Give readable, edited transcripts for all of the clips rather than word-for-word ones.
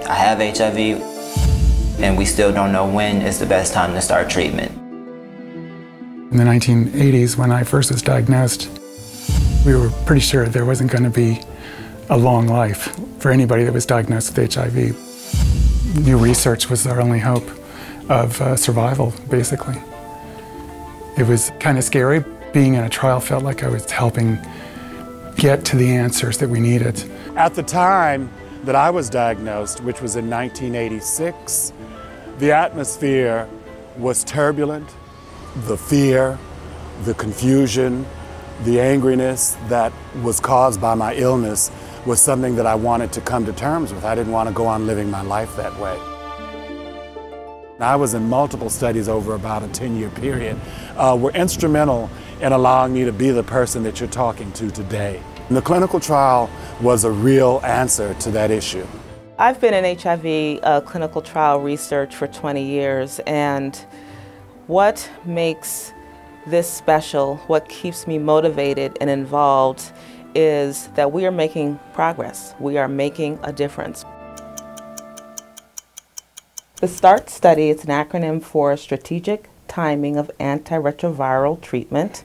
I have HIV, and we still don't know when is the best time to start treatment. In the 1980s, when I first was diagnosed, we were pretty sure there wasn't going to be a long life for anybody that was diagnosed with HIV. New research was our only hope of survival, basically. It was kind of scary. Being in a trial felt like I was helping get to the answers that we needed. At the time that I was diagnosed, which was in 1986, the atmosphere was turbulent. The fear, the confusion, the angriness that was caused by my illness was something that I wanted to come to terms with. I didn't want to go on living my life that way. I was in multiple studies over about a 10-year period, were instrumental in allowing me to be the person that you're talking to today. And the clinical trial was a real answer to that issue. I've been in HIV clinical trial research for 20 years, and what makes this special, what keeps me motivated and involved, is that we are making progress. We are making a difference. The START study is an acronym for Strategic Timing of Antiretroviral Treatment.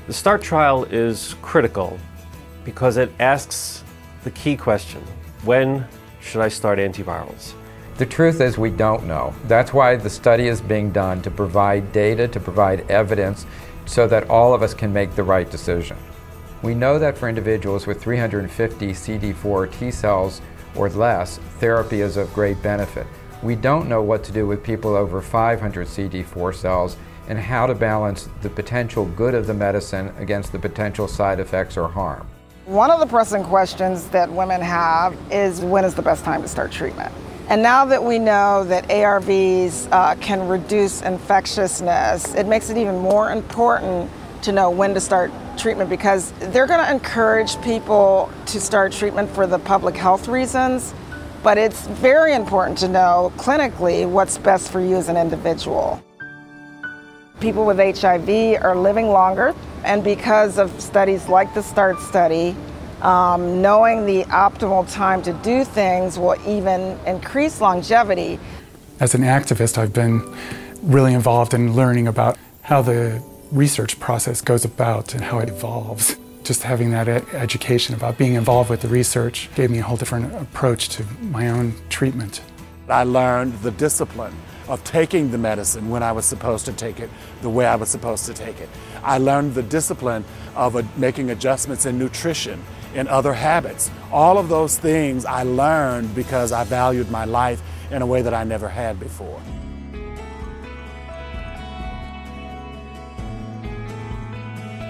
The START trial is critical because it asks the key question: when should I start antivirals? The truth is we don't know. That's why the study is being done, to provide data, to provide evidence, so that all of us can make the right decision. We know that for individuals with 350 CD4 T cells or less, therapy is of great benefit. We don't know what to do with people over 500 CD4 cells and how to balance the potential good of the medicine against the potential side effects or harm. One of the pressing questions that women have is, when is the best time to start treatment? And now that we know that ARVs can reduce infectiousness, it makes it even more important to know when to start treatment, because they're going to encourage people to start treatment for the public health reasons, but it's very important to know clinically what's best for you as an individual. People with HIV are living longer, and because of studies like the START study, knowing the optimal time to do things will even increase longevity. As an activist, I've been really involved in learning about how the research process goes about and how it evolves. Just having that education about being involved with the research gave me a whole different approach to my own treatment. I learned the discipline of taking the medicine when I was supposed to take it, the way I was supposed to take it. I learned the discipline of making adjustments in nutrition, in other habits. All of those things I learned because I valued my life in a way that I never had before.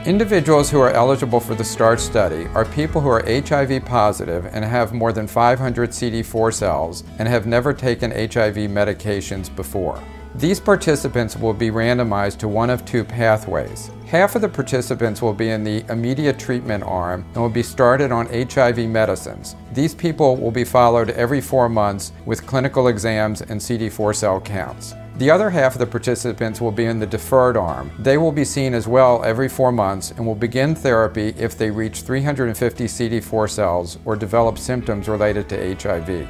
Individuals who are eligible for the START study are people who are HIV positive and have more than 500 CD4 cells and have never taken HIV medications before. These participants will be randomized to one of two pathways. Half of the participants will be in the immediate treatment arm and will be started on HIV medicines. These people will be followed every 4 months with clinical exams and CD4 cell counts. The other half of the participants will be in the deferred arm. They will be seen as well every 4 months and will begin therapy if they reach 350 CD4 cells or develop symptoms related to HIV.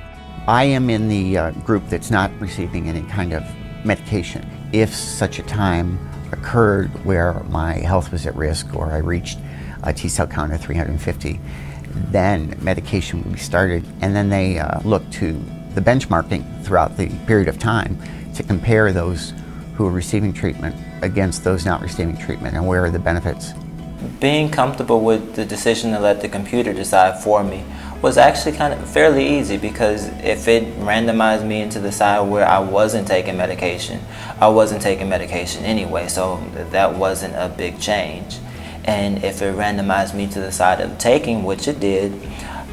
I am in the group that's not receiving any kind of medication. If such a time occurred where my health was at risk or I reached a T cell count of 350, then medication will be started, and then they look to the benchmarking throughout the period of time to compare those who are receiving treatment against those not receiving treatment, and where are the benefits. Being comfortable with the decision to let the computer decide for me was actually kind of fairly easy, because if it randomized me into the side where I wasn't taking medication, I wasn't taking medication anyway, so that wasn't a big change. And if it randomized me to the side of taking, which it did,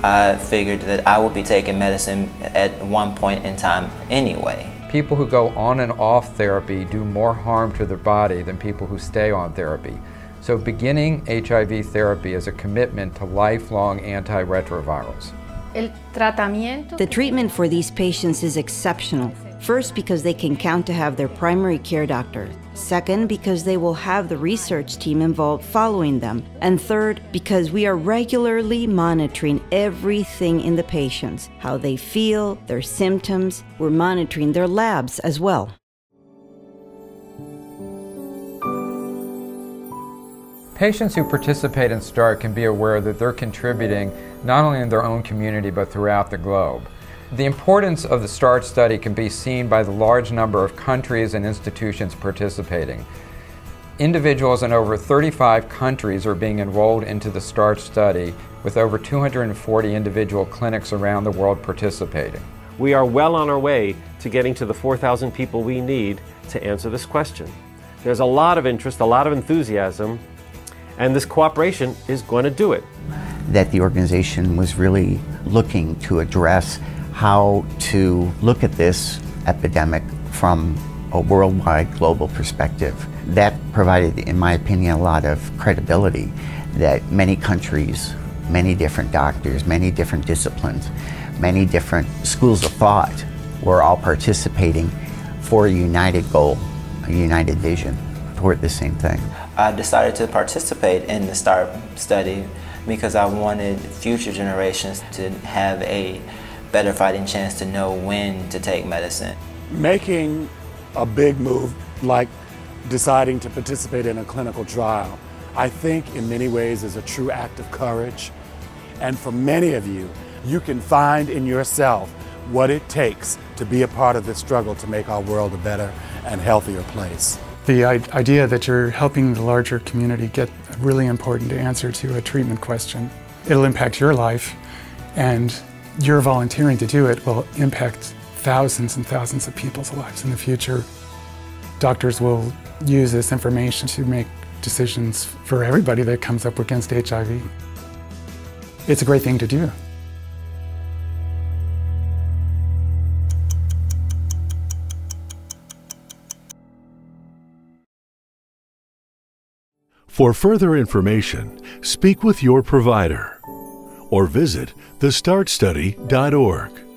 I figured that I would be taking medicine at one point in time anyway. People who go on and off therapy do more harm to their body than people who stay on therapy. So beginning HIV therapy is a commitment to lifelong antiretrovirals. The treatment for these patients is exceptional. First, because they can count to have their primary care doctor. Second, because they will have the research team involved following them. And third, because we are regularly monitoring everything in the patients, how they feel, their symptoms. We're monitoring their labs as well. Patients who participate in START can be aware that they're contributing not only in their own community but throughout the globe. The importance of the START study can be seen by the large number of countries and institutions participating. Individuals in over 35 countries are being enrolled into the START study, with over 240 individual clinics around the world participating. We are well on our way to getting to the 4,000 people we need to answer this question. There's a lot of interest, a lot of enthusiasm, and this cooperation is going to do it. That the organization was really looking to address how to look at this epidemic from a worldwide, global perspective. That provided, in my opinion, a lot of credibility that many countries, many different doctors, many different disciplines, many different schools of thought were all participating for a united goal, a united vision toward the same thing. I decided to participate in the START study because I wanted future generations to have a better fighting chance to know when to take medicine. Making a big move like deciding to participate in a clinical trial, I think in many ways is a true act of courage. And for many of you, you can find in yourself what it takes to be a part of this struggle to make our world a better and healthier place. The idea that you're helping the larger community get a really important answer to a treatment question. It'll impact your life, and your volunteering to do it will impact thousands and thousands of people's lives in the future. Doctors will use this information to make decisions for everybody that comes up against HIV. It's a great thing to do. For further information, speak with your provider or visit thestartstudy.org.